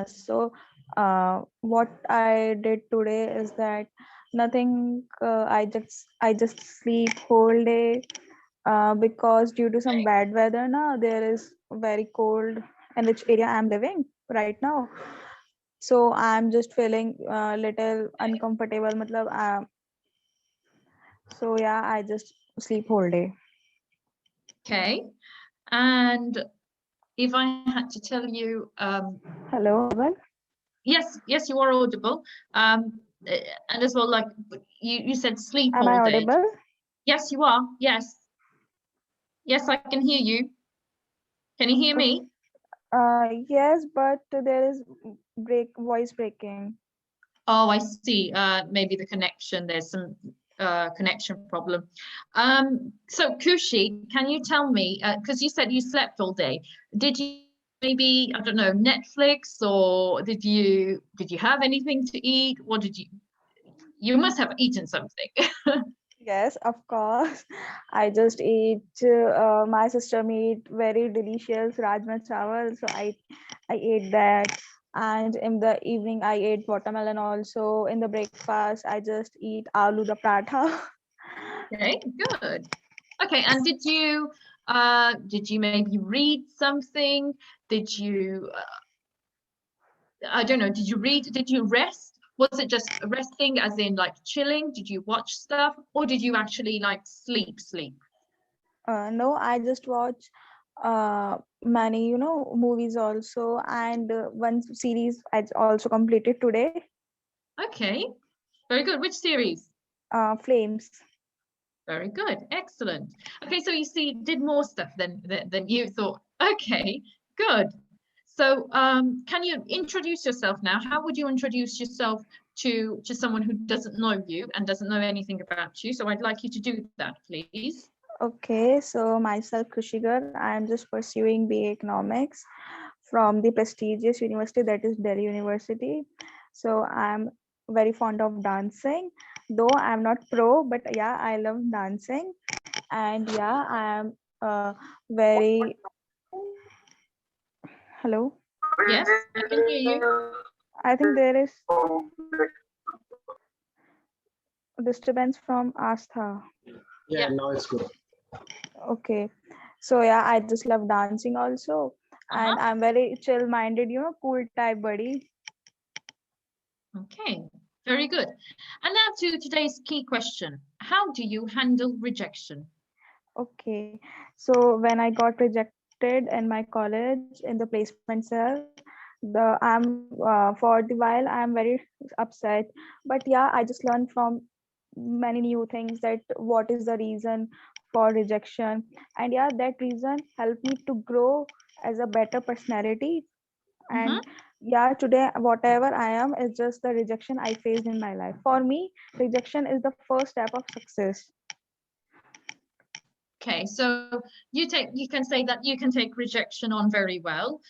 So what I did today is that nothing. I just sleep whole day because due to some bad weather now there is very cold in which area I'm living right now. So I'm just feeling little uncomfortable. So yeah, I just sleep whole day. Okay. And if I had to tell you, Hello, Abel. yes, yes, you are audible. And as well, like you said, sleep Am all I day. audible? Yes, you are. Yes, yes, I can hear you. Can you hear Okay. me? Yes, but there is voice breaking. Oh, I see. Maybe the connection. There's some connection problem. So Kushi, can you tell me? Because you said you slept all day. Did you maybe, I don't know, Netflix, or did you have anything to eat? What did you? You must have eaten something. Yes, of course. I just eat. My sister made very delicious rajma chawal, so I ate that. And in the evening, I ate watermelon also. In the breakfast, I just eat aloo the paratha. Okay, good. Okay, and did you maybe read something? Did you I don't know, did you read, did you rest? Was it just resting as in like chilling? Did you watch stuff or did you actually like sleep? No, I just watch many, movies also, and one series I also completed today. Okay, very good. Which series? Flames. Very good. Excellent. Okay, so you see, did more stuff than you thought. Okay, good. So, can you introduce yourself now? How would you introduce yourself to someone who doesn't know you and doesn't know anything about you? So I'd like you to do that, please. Okay, so myself, Krushigar, I am just pursuing BA Economics from the prestigious university that is Delhi University. So I'm very fond of dancing, though I'm not pro, but yeah, I love dancing. And yeah, I am very. Hello. Yes, I can hear you. I think there is disturbance from Astha. Yeah. Yeah, now it's good. Okay. So yeah, I just love dancing also. And Uh-huh. I'm very chill minded, cool type buddy. Okay, very good. And now to today's key question. How do you handle rejection? Okay. So when I got rejected in my college in the placement cell, for the while I'm very upset. But yeah, I just learned from many new things that what is the reason for rejection. And yeah, that reason helped me to grow as a better personality. Mm-hmm. And yeah, today whatever I am is just the rejection I faced in my life. For me, rejection is the first step of success. Okay, so you can say that you can take rejection on very well,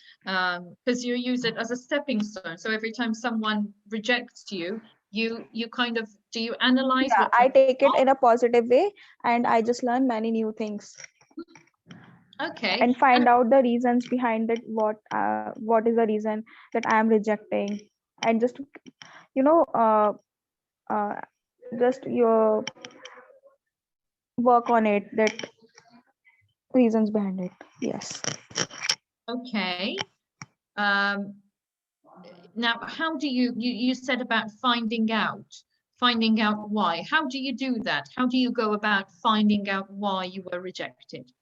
because you use it as a stepping stone. So every time someone rejects you, you kind of do you analyze Yeah, what I went take it in wrong? a positive way, and I just learn many new things Okay, and and find out the reasons behind it. What is the reason that I am rejecting, and just you know uh, uh just your work on it, that reasons behind it. Yes. okay. Um, Now, how do you said about finding out why? How do you do that? How do you go about finding out why you were rejected?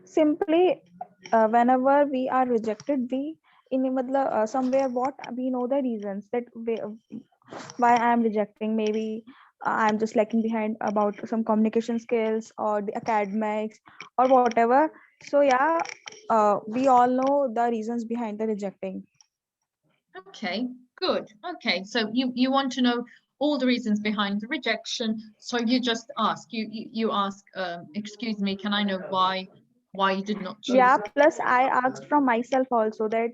Simply, whenever we are rejected, we in somewhere what we know the reasons that why I am rejecting. Maybe I'm just lacking behind about some communication skills or the academics or whatever. So yeah, we all know the reasons behind the rejecting. Okay, good. Okay, so you want to know all the reasons behind the rejection. So you just ask. You ask, excuse me, can I know why you did not choose Yeah. me? Plus, I asked from myself also that,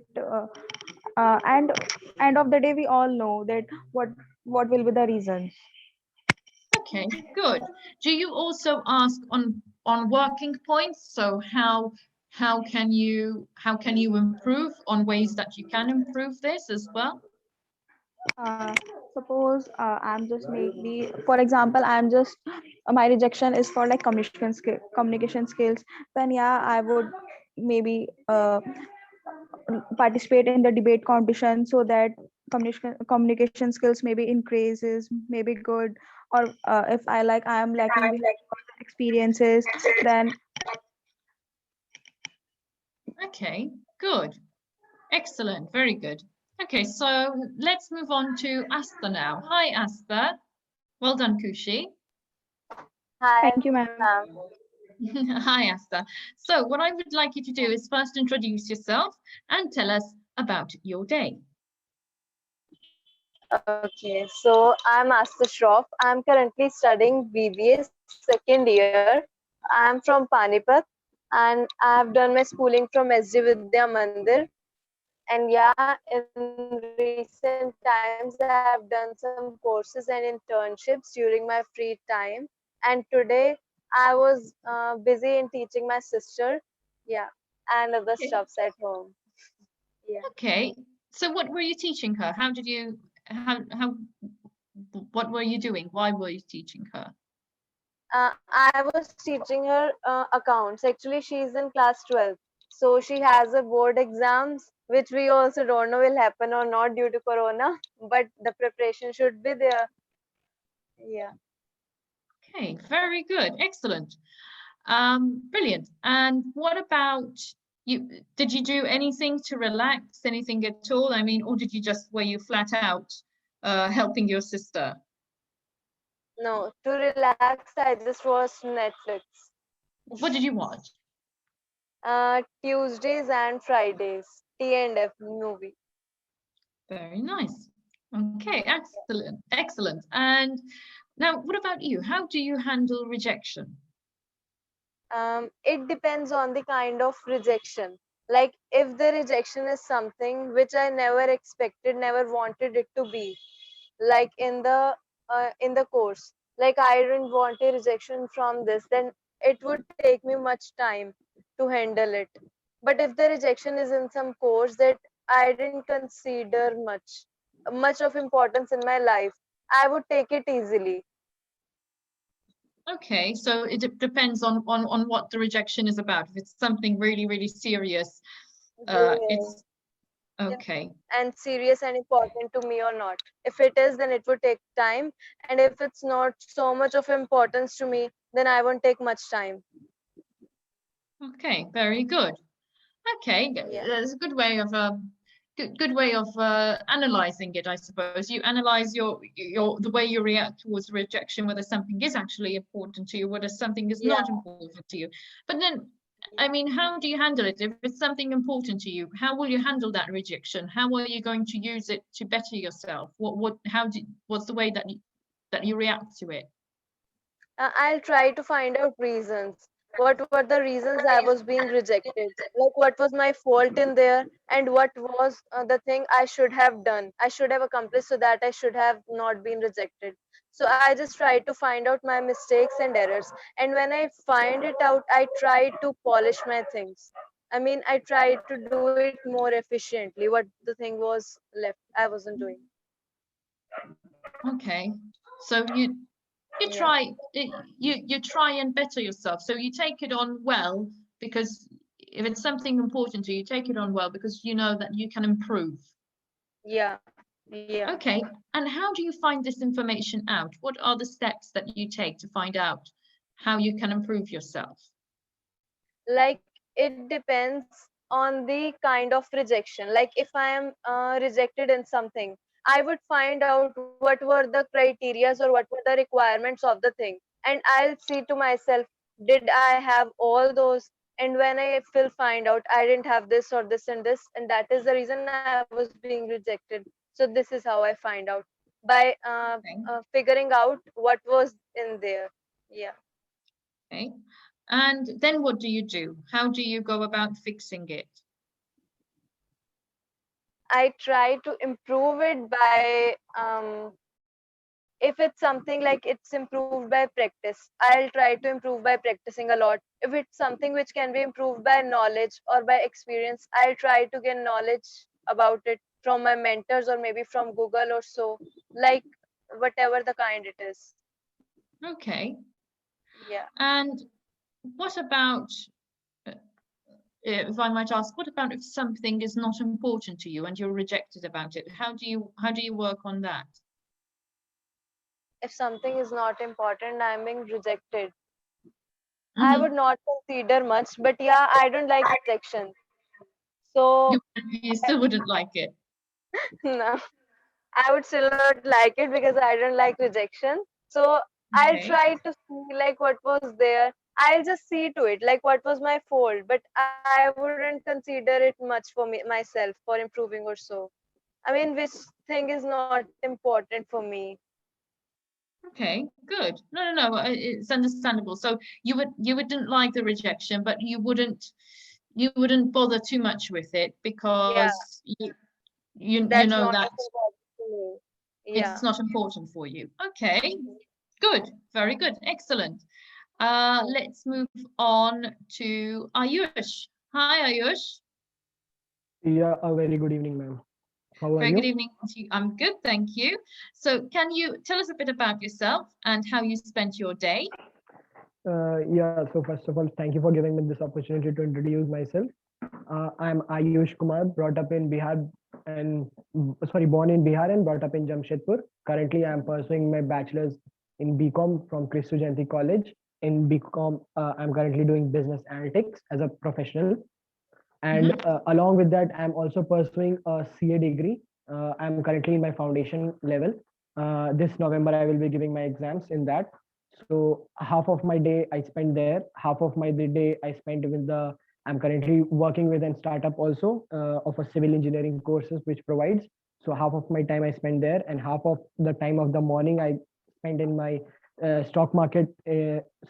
and end of the day, we all know that what will be the reasons. Okay, good. Do you also ask on working points? So how how can you improve on ways that you can improve this as well? uh, Suppose I'm just maybe, for example, I'm just my rejection is for like communication skills. Then yeah, I would maybe participate in the debate competition so that communication skills maybe increases, maybe good. Or if I am lacking behind experiences, then Okay, good. Excellent, very good. Okay, so let's move on to Asta now. Hi, Asta. Well done, Kushi. thank you, Hi, ma'am. ma'am. Hi, Asta. So what I would like you to do is first introduce yourself and tell us about your day. Okay, so I'm Asta Shroff. I'm currently studying BBA second year. I'm from Panipat and I've done my schooling from SD Vidya Mandir. And yeah, in recent times, I have done some courses and internships during my free time. And today I was busy in teaching my sister, yeah, and other stuffs at Okay. home. Yeah. Okay. So what were you teaching her? What were you doing? Why were you teaching her? I was teaching her accounts. Actually, she's in class 12. So she has a board exams, which we also don't know will happen or not due to Corona, but the preparation should be there. Yeah. Okay, very good. Excellent. Brilliant. And what about you? Did you do anything to relax, anything at all? I mean, or did you just, were you flat out helping your sister? No, to relax, I just watched Netflix. What did you watch? Tuesdays and Fridays, T&F movie. Very nice. Okay, excellent, excellent. And now, what about you? How do you handle rejection? It depends on the kind of rejection. Like if the rejection is something which I never expected, never wanted it to be, like in the course, like I didn't want a rejection from this, then it would take me much time to handle it. But if the rejection is in some course that I didn't consider much of importance in my life, I would take it easily. Okay, so it depends on what the rejection is about. If it's something really, really serious, Yeah. it's okay. And serious and important to me or not. If it is, then it would take time. And if it's not so much of importance to me, then I won't take much time. Okay, very good. Okay, Yeah. that's a good way of good way of analyzing it, I suppose. You analyze your the way you react towards rejection, whether something is actually important to you, whether something is Yeah. not important to you. But then, I mean, how do you handle it? If it's something important to you, how will you handle that rejection? How are you going to use it to better yourself? What's the way that you react to it? I'll try to find out reasons. What were the reasons I was being rejected? Like, what was my fault in there? And what was the thing I should have done? I should have accomplished so that I should have not been rejected. So I just try to find out my mistakes and errors. And when I find it out, I try to polish my things. I mean, I try to do it more efficiently. What the thing was left, I wasn't doing. Okay, so you Yeah. try you try and better yourself, so you take it on well, because if it's something important to you, you take it on well because you know that you can improve. Yeah. Yeah. Okay, and how do you find this information out? What are the steps that you take to find out how you can improve yourself? Like it depends on the kind of rejection. Like if I am rejected in something, I would find out what were the criterias or what were the requirements of the thing, and I'll see to myself, did I have all those? And when I will find out I didn't have this or this and this, and that is the reason I was being rejected. So this is how I find out, by Okay, figuring out what was in there. Yeah. okay. And then what do you do? How do you go about fixing it? I try to improve it by If it's something like it's improved by practice, I'll try to improve by practicing a lot. If it's something which can be improved by knowledge or by experience, I'll try to gain knowledge about it from my mentors or maybe from Google or so, like whatever the kind it is. Okay. Yeah. And what about, if I might ask, what about if something is not important to you and you're rejected about it? How do you work on that? If something is not important, I'm being rejected. I Hmm. would not consider much, but yeah, I don't like rejection. So You still wouldn't like it. no, I would still not like it because I don't like rejection. So I'll Okay. try to see like what was there. I'll just see to it, like what was my fault, but I wouldn't consider it much for me myself for improving or so. I mean, which thing is not important for me? Okay, good. No, it's understandable. So you wouldn't like the rejection, but you wouldn't bother too much with it Yeah, because you that's know not that as important to me. it's Yeah. not important for you. Okay, good. Very good. Excellent. Let's move on to Ayush. Hi, Ayush. Yeah, a very good evening, ma'am. How are Very good you? evening to you. I'm good, thank you. So can you tell us a bit about yourself and how you spent your day? Yeah, so first of all, thank you for giving me this opportunity to introduce myself. I'm Ayush Kumar, brought up in Bihar and sorry, born in Bihar and brought up in Jamshedpur. Currently, I'm pursuing my bachelor's in BCom from Christu Jayanti College. In BCom, I'm currently doing business analytics as a professional. And Mhm. along with that, I'm also pursuing a CA degree. I'm currently in my foundation level. This November, I will be giving my exams in that. So half of my day I spend there, half of my day I spend with the. I'm currently working with a startup also of a civil engineering courses which provides. So half of my time I spend there, and half of the time of the morning I spend in my stock market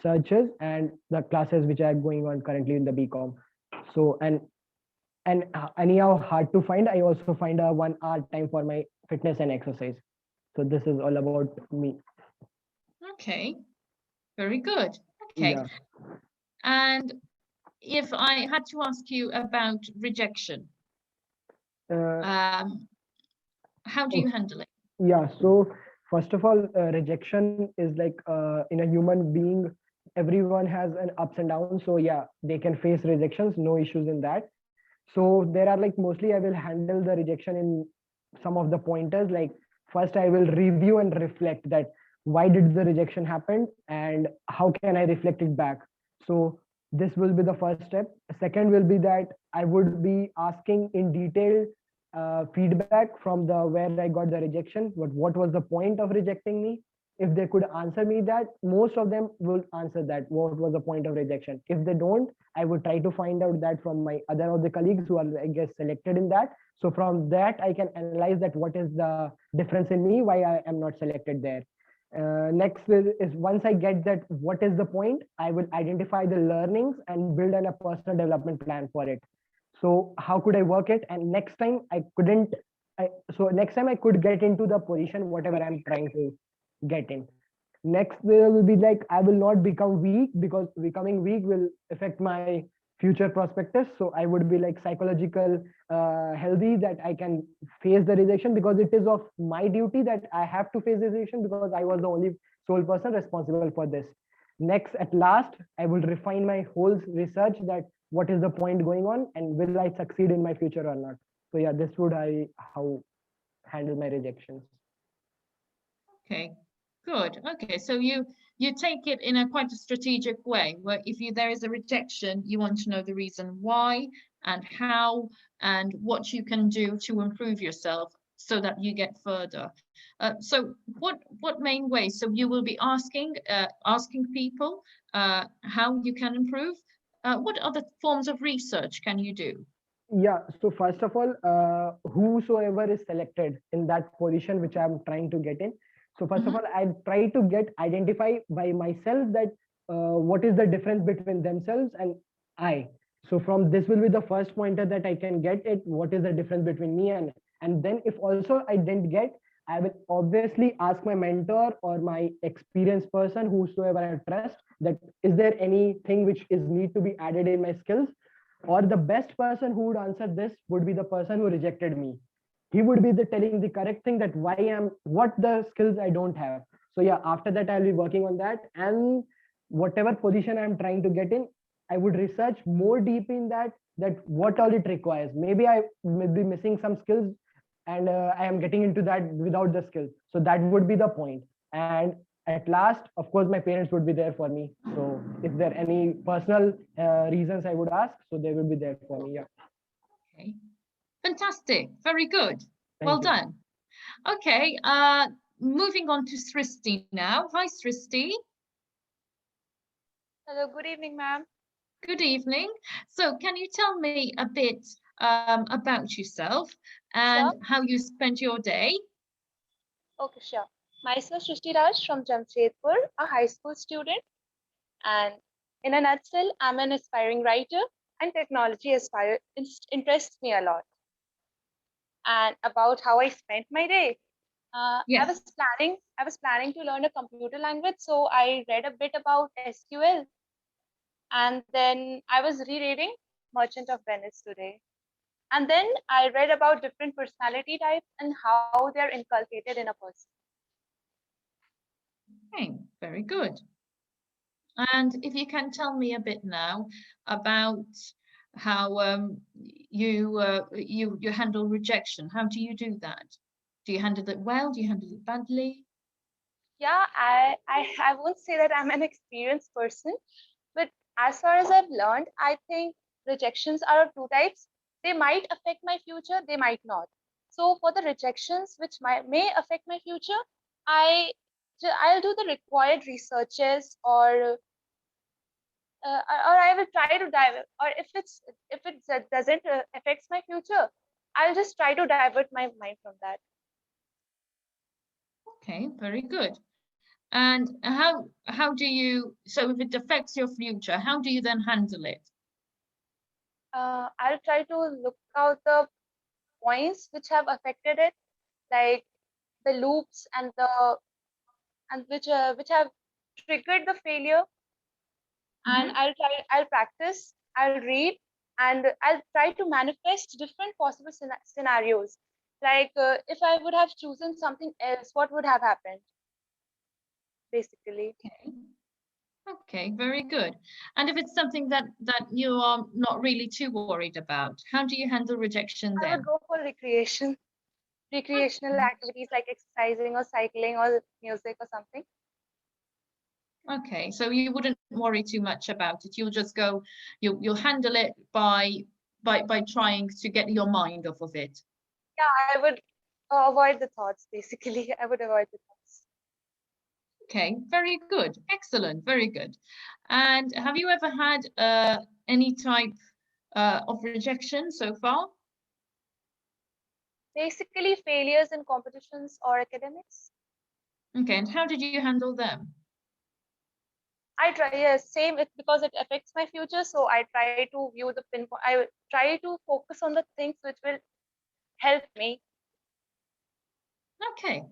searches and the classes which are going on currently in the BCom. So and anyhow hard to find, I also find a 1 hour time for my fitness and exercise. So this is all about me. Okay, very good. Okay. Yeah. And if I had to ask you about rejection, uh, um, how do you oh, handle it? yeah, so first of all, rejection is like in a human being, everyone has an ups and downs. So yeah, they can face rejections, no issues in that. So there are like, mostly I will handle the rejection in some of the pointers. Like first I will review and reflect that why did the rejection happen and how can I reflect it back. So this will be the first step. Second will be that I would be asking in detail feedback from the where I got the rejection, what was the point of rejecting me. If they could answer me that, most of them will answer that what was the point of rejection. If they don't, I would try to find out that from my other of the colleagues who are, I guess, selected in that. So from that, I can analyze that what is the difference in me, why I am not selected there. Next is once I get that what is the point, I will identify the learnings and build a personal development plan for it. So how could I work it? And next time I couldn't. So next time I could get into the position whatever I'm trying to get in. Next there will be like I will not become weak, because becoming weak will affect my future perspectives. So I would be like psychological healthy, that I can face the rejection, because it is of my duty that I have to face the rejection, because I was the only sole person responsible for this. Next, at last, I will refine my whole research, that what is the point going on and will I succeed in my future or not. So yeah, this would I how handle my rejections. Okay, good. Okay, so you take it in a quite a strategic way, where if there is a rejection, you want to know the reason why and how and what you can do to improve yourself so that you get further. So what main ways? So you will be asking people how you can improve. What other forms of research can you do? Yeah, so first of all, whosoever is selected in that position which I'm trying to get in, so first of Mhm. all I try to get identify by myself that what is the difference between themselves and I. So from this will be the first pointer that I can get it, what is the difference between me and then if also I didn't get, I will obviously ask my mentor or my experienced person, whosoever I trust, that is there anything which is need to be added in my skills? Or the best person who would answer this would be the person who rejected me. He would be the telling the correct thing, that why am what the skills I don't have. So yeah, after that I'll be working on that, and whatever position I'm trying to get in, I would research more deep in that, that what all it requires. Maybe I may be missing some skills, and I am getting into that without the skills. So that would be the point. And at last, of course, my parents would be there for me. So if there are any personal reasons I would ask, so they will be there for me. Yeah. Okay. Fantastic. Very good. Thank Well you. done. Okay. Moving on to Sristi now. Hi, Sristi. Hello, good evening, ma'am. Good evening. So can you tell me a bit about yourself and Sure. how you spent your day? Okay, sure. Myself, Shrishti Raj from Jamshedpur, a high school student. And in a nutshell, I'm an aspiring writer, and technology interests me a lot. And about how I spent my day, I Yes. was planning to learn a computer language, so I read a bit about SQL, and then I was rereading Merchant of Venice today. And then I read about different personality types and how they're inculcated in a person. Okay, very good. And if you can tell me a bit now about how you handle rejection. How do you do that? Do you handle it well? Do you handle it badly? Yeah, I won't say that I'm an experienced person, but as far as I've learned, I think rejections are of two types. They might affect my future, they might not. So for the rejections which may affect my future, I I'll do the required researches, or I will try to divert. Or if it doesn't affects my future, I'll just try to divert my mind from that. Okay, very good. And how do you, so if it affects your future, how do you then handle it? I'll try to look out the points which have affected it, like the loops and which have triggered the failure. And I'll practice, I'll read, and I'll try to manifest different possible scenarios. Like if I would have chosen something else, what would have happened? Basically, Okay. Okay, very good. And if it's something that you are not really too worried about, how do you handle rejection I would then? go for recreational activities like exercising or cycling or music or something. Okay, so you wouldn't worry too much about it. You'll just go, you'll handle it by trying to get your mind off of it. Yeah, I would avoid the thoughts. Basically, I would avoid the thoughts. Okay, very good. Excellent, very good. And have you ever had any type of rejection so far? Basically, failures in competitions or academics. Okay, and how did you handle them? I try, same it because it affects my future. So I try to view the pinpoint. I try to focus on the things which will help me. Okay,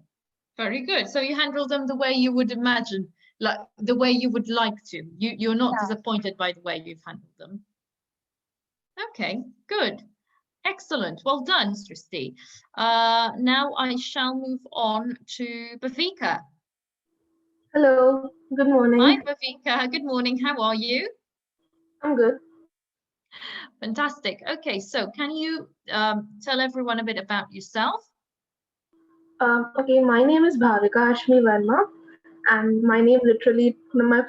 very good. So you handle them the way you would imagine, like the way you would like to. You're not Yeah. disappointed by the way you've handled them. Okay, good. Excellent. Well done, Sristi. Now I shall move on to Bhavika. Hello, good Hi, morning. Bhavika. Good morning. How are you? I'm good. Fantastic. Okay, so can you tell everyone a bit about yourself? Okay, my name is Bhavika Ashmi Verma, and my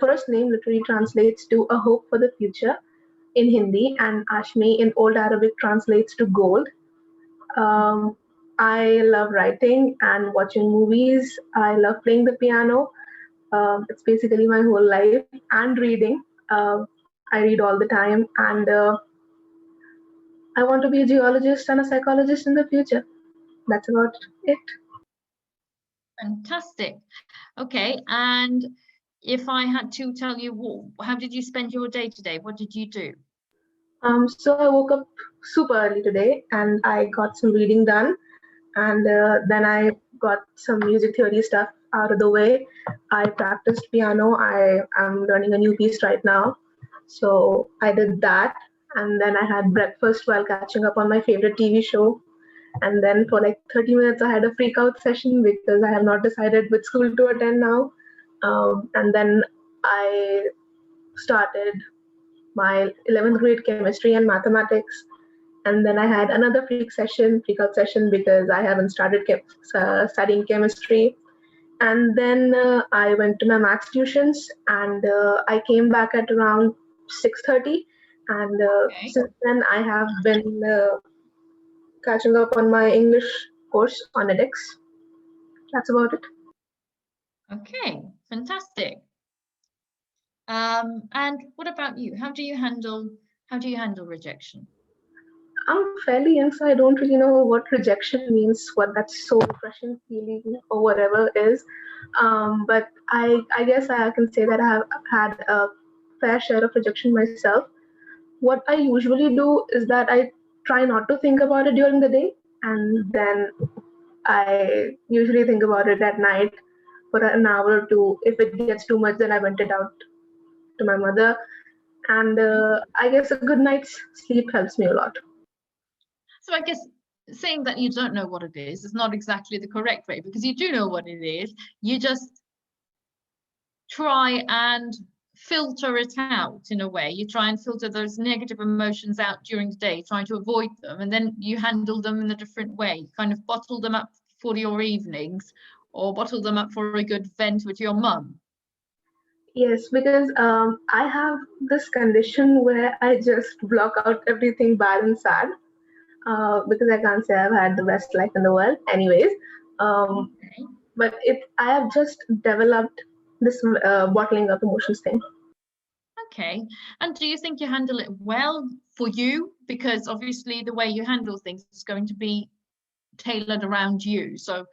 first name literally translates to a hope for the future in Hindi, and Ashmi in Old Arabic translates to gold. Um, I love writing and watching movies. I love playing the piano. It's basically my whole life, and reading. I read all the time, and I want to be a geologist and a psychologist in the future. That's about it. Fantastic. Okay, and if I had to tell you, how did you spend your day today? What did you do? So I woke up super early today and I got some reading done. And then I got some music theory stuff out of the way. I practiced piano. I am learning a new piece right now. So I did that. And then I had breakfast while catching up on my favorite TV show. And then for like 30 minutes, I had a freak out session because I have not decided which school to attend now. And then I started my 11th grade chemistry and mathematics. And then I had another freak out session because I haven't started studying chemistry. And then I went to my maths tuitions, and I came back at around 6:30. And Okay. since then, I have been catching up on my English course on edX. That's about it. Okay, fantastic. And what about you? How do you handle rejection? I'm fairly young, so I don't really know what rejection means, what that soul crushing feeling or whatever is. But I guess I can say that I have had a fair share of rejection myself. What I usually do is that I try not to think about it during the day, and then I usually think about it at night for an hour or two. If it gets too much, then I vent it out to my mother. And I guess a good night's sleep helps me a lot. So I guess saying that you don't know what it is not exactly the correct way, because you do know what it is. You just try and filter it out in a way. You try and filter those negative emotions out during the day, trying to avoid them, and then you handle them in a different way. You kind of bottle them up for your evenings, or bottle them up for a good vent with your mum. Yes, because I have this condition where I just block out everything bad and sad because I can't say I've had the best life in the world. Anyways, um, Okay. but I have just developed this bottling up emotions thing. Okay. And do you think you handle it well for you? Because obviously the way you handle things is going to be tailored around you. So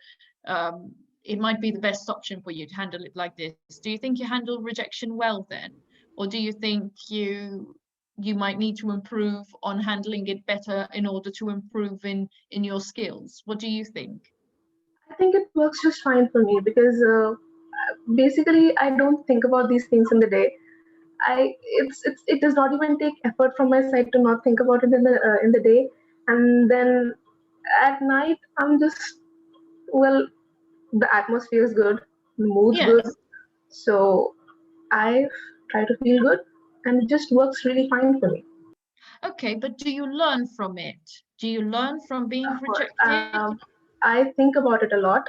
it might be the best option for you to handle it like this. Do you think you handle rejection well then? Or do you think you might need to improve on handling it better in order to improve in your skills? What do you think? I think it works just fine for me because basically I don't think about these things in the day. It does not even take effort from my side to not think about it in the day, and then at night I'm just, well, the atmosphere is good, the mood's good, Yes. so I try to feel good, and it just works really fine for me. Okay, but do you learn from it? Do you learn from being Of course, rejected? I think about it a lot.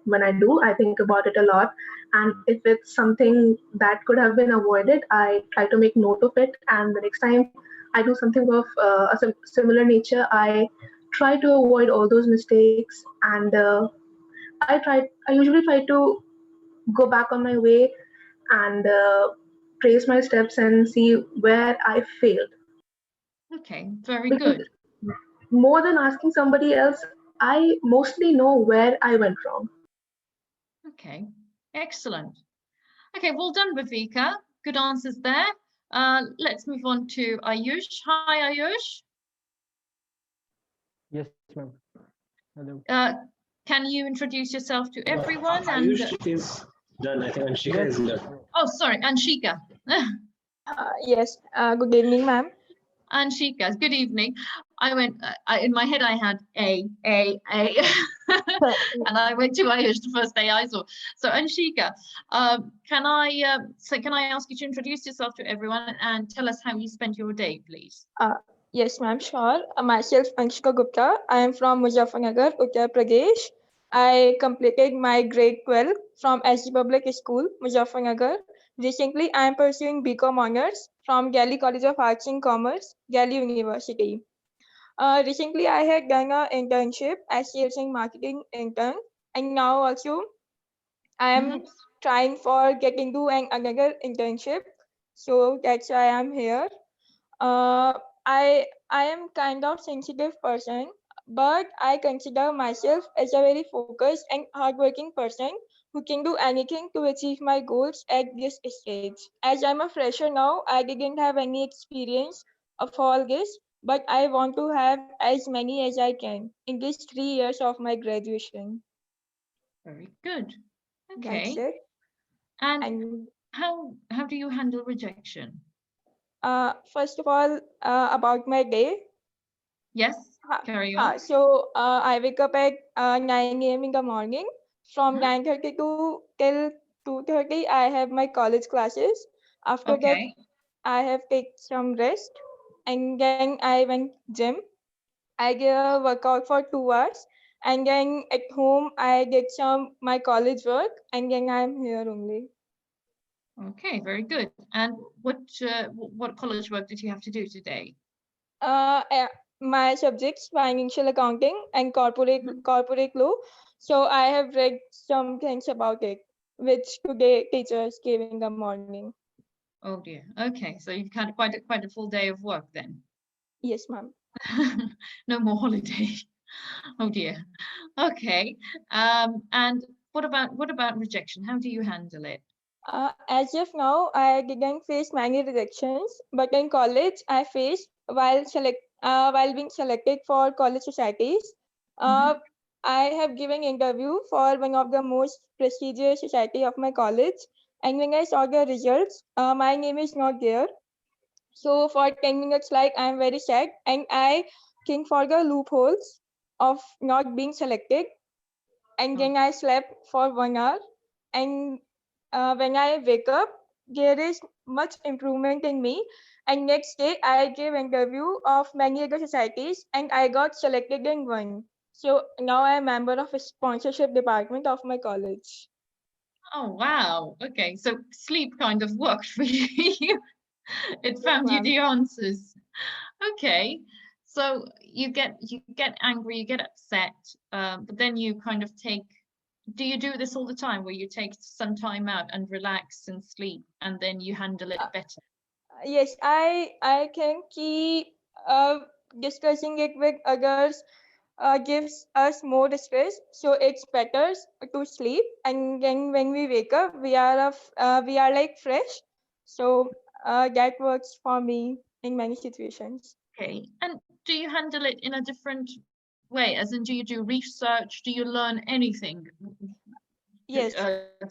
When I do, I think about it a lot, and if it's something that could have been avoided, I try to make note of it, and the next time I do something of a similar nature, I try to avoid all those mistakes, and I usually try to go back on my way and trace my steps and see where I failed. Okay, very Because good. more than asking somebody else, I mostly know where I went wrong. Okay, excellent. Okay, well done, Bhavika. Good answers there. Let's move on to Ayush. Hi, Ayush. Yes, ma'am. Hello. Can you introduce yourself to everyone? And Ayush is done. I think Anshika Yes. is done. oh, sorry, Anshika. Yes. Good evening, ma'am. Anshika, good evening. I went in my head. I had A, and I went to Ayush, the first day I saw. So Anshika, can I ask you to introduce yourself to everyone and tell us how you spent your day, please? Yes, ma'am, sure. Myself, Anshika Gupta. I am from Muzaffarnagar, Uttar Pradesh. I completed my grade 12 from SG Public School, Muzaffarnagar. Recently, I am pursuing BCom Honors from Delhi College of Arts and Commerce, Delhi University. Recently, I had done an internship as sales and marketing intern, and now also I am trying for getting to another internship. So that's why I'm here. Uh, I am kind of sensitive person, but I consider myself as a very focused and hardworking person who can do anything to achieve my goals at this stage. As I'm a fresher now, I didn't have any experience of all this, but I want to have as many as I can in these 3 years of my graduation. Very good. That's Okay. it. And And how do you handle rejection? first of all, about my day. Yes, Ha, carry ha. on. So I wake up at 9 a.m. in the morning. From 9:30 to till 2:30, I have my college classes. After that, Okay. I have take some rest, and then I went gym. I did a workout for 2 hours, and then at home I did some my college work, and then I'm here only. Okay, very good. And what college work did you have to do today? My subjects financial accounting and corporate law. So I have read some things about it, which today teachers gave in the morning. Oh dear. Okay, so you've had quite a full day of work then. Yes, ma'am. No more holiday. Oh dear. Okay. And what about rejection? How do you handle it? As of now, I didn't face many rejections, but in college, I faced while being selected for college societies. Uh, Mhm. I have given interview for one of the most prestigious society of my college, and when I saw the results, my name is not there. So for 10 minutes, like I'm very sad, and I think for the loopholes of not being selected, and Oh, then I slept for 1 hour. And when I wake up, there is much improvement in me. And next day, I gave interview of many other societies, and I got selected in one. So now I am member of a sponsorship department of my college. oh wow. Okay, so sleep kind of worked for you. It Yes, found you ma'am. the answers. Okay. So you get angry, you get upset, but then you kind of do you do this all the time where you take some time out and relax and sleep and then you handle it Uh, better? yes, I think discussing it with others gives us more stress, so it's better to sleep, and then when we wake up we are like fresh. So that works for me in many situations. Okay. And do you handle it in a different way? As in, do you do research? Do you learn anything Yes.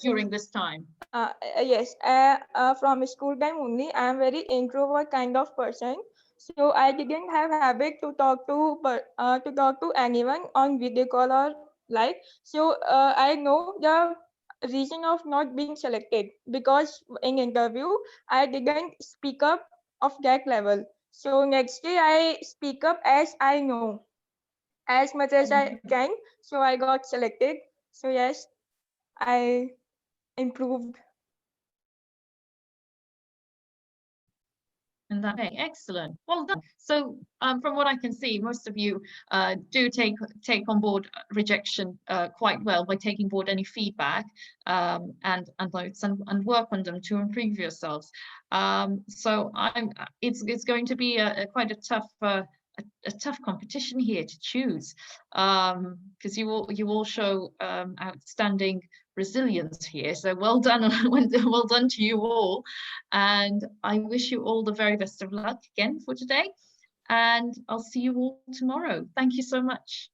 during this time? Yes, from school time only, I am very introvert kind of person. So I didn't have habit to talk to anyone on video call or like. So I know the reason of not being selected because in interview I didn't speak up of that level. So next day I speak up as I know as much as I can. So I got selected. So yes, I improved. And that, okay, excellent. Well done. So, from what I can see, most of you do take on board rejection quite well by taking board any feedback and notes and work on them to improve yourselves. So it's going to be quite a tough a tough competition here to choose because you all show outstanding resilience here. So well done, well done to you all. And I wish you all the very best of luck again for today. And I'll see you all tomorrow. Thank you so much.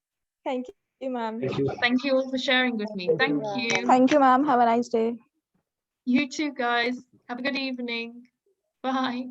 Thank you, ma'am. Thank you. Thank you all for sharing with me. Thank Thank you. you. Thank you, ma'am. Have a nice day. You too, guys. Have a good evening. Bye.